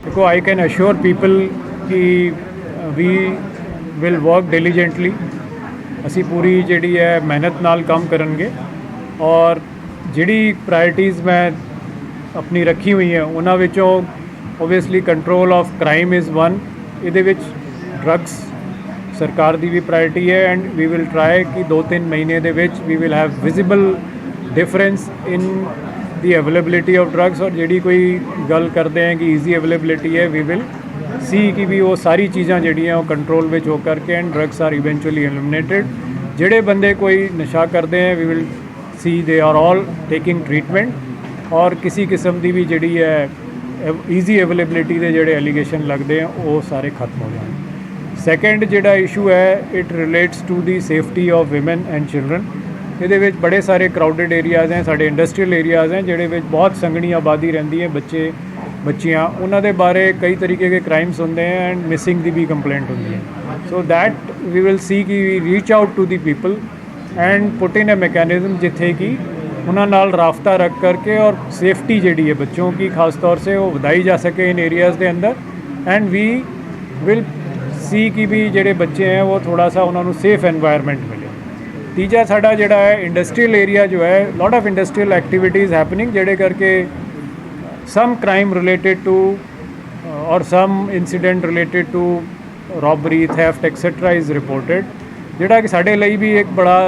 देखो, I can assure people कि we will work diligently. ਅਸੀਂ ਪੂਰੀ ਜਿਹੜੀ ਹੈ ਮਿਹਨਤ ਨਾਲ ਕੰਮ ਕਰਨਗੇ ਔਰ ਜਿਹੜੀ ਪ੍ਰਾਇਰਟੀਜ਼ ਮੈਂ ਆਪਣੀ ਰੱਖੀ ਹੋਈ ਹੈ ਉਹਨਾਂ ਵਿੱਚੋਂ obviously control of crime is one. ਇਹਦੇ ਵਿੱਚ ਡਰੱਗਸ ਸਰਕਾਰ ਦੀ ਵੀ ਪ੍ਰਾਇਰਟੀ ਹੈ ਐਂਡ ਵੀ ਵਿਲ ਟਰਾਈ ਕਿ 2-3 ਮਹੀਨੇ ਦੇ ਵਿੱਚ we will have visible difference in the availability of drugs. ਔਰ ਜਿਹੜੀ ਕੋਈ ਗੱਲ ਕਰਦੇ ਹੈ ਕਿ ਈਜ਼ੀ ਅਵੇਲੇਬਿਲਿਟੀ ਹੈ, ਵੀ ਵਿਲ सी कि भी वो सारी चीज़ां जड़ियाँ कंट्रोल में हो करके and drugs are eventually eliminated. जेड़े बंदे कोई नशा करते हैं we will see they are all taking treatment और किसी किस्म की भी जी है ईजी अवेलेबिलिटी के जोड़े एलीगेशन लगते हैं वो सारे खत्म हो जाए। सैकेंड जोड़ा इशू है it relates to the safety of women and children. ये बड़े सारे क्राउडेड एरियाज़ हैं, साढ़े इंडस्ट्रीयल एरियाज़ हैं जिहड़े बहुत संघनी आबादी रहिंदी है, बच्चे बच्चियाँ, उन्होंने बारे कई तरीके के क्राइम्स होंगे हैं एंड मिसिंग की भी कंप्लेंट होंगी है। So that we will see कि we reach out to the people and put in a mechanism जिथे कि उन्होंने नाल राफ्ता रख करके और सेफ्टी जी है बच्चों की खास तौर से वो बढ़ाई जा सके इन एरियाज़ के अंदर। एंड वी विल सी कि भी जोड़े बच्चे हैं वो थोड़ा सा उन्होंने सेफ एनवायरनमेंट मिले। तीजा साडा जोड़ा है इंडस्ट्रीयल एरिया जो है lot of industrial activities happening जेडे करके some crime related to or some incident related to robbery, theft etc is reported, जेड़ा कि साढ़े लिए भी एक बड़ा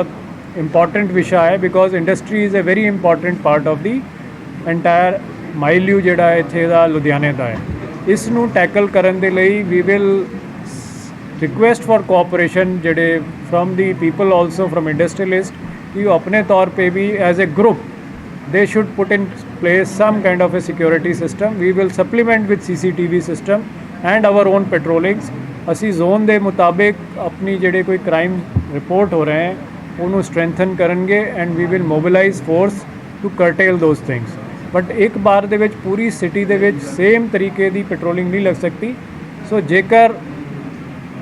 important विषय है because industry is a very important part of the entire माइल्यू जेड़ा इत्थे दा लुधियाने दा है। इस नूं टैकल करन दे लई we will request for cooperation जेड़े from the people also from industrialist कि वो अपने तौर पे भी as a group they should put in place some kind of a security system. We will supplement with CCTV system and our own patrollings. असी zone दे मुताबिक अपनी जेडे कोई क्राइम रिपोर्ट हो रहे हैं उन्होंने स्ट्रेंथन करेंगे and we will mobilise force to curtail those things. But एक बार दे विच पूरी सिटी दे विच सेम तरीके की पेट्रोलिंग नहीं लग सकती। सो जेकर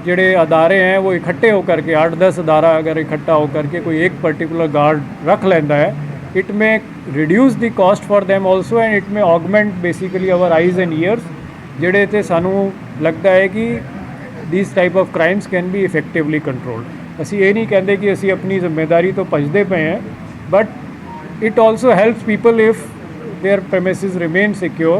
जेडे अदारे हैं वो इकट्ठे होकर के 8-10 अदारा अगर इकट्ठा होकर के कोई एक पर्टिकुलर गार्ड रख लेंदा है it may reduce the cost for them also and it may augment basically our eyes and ears जेडे ते सानू लगता है कि these type of crimes can be effectively controlled। असी ये नहीं कहते कि असी अपनी जिम्मेदारी तो भजदे पे हैं but it also helps people if their premises remain secure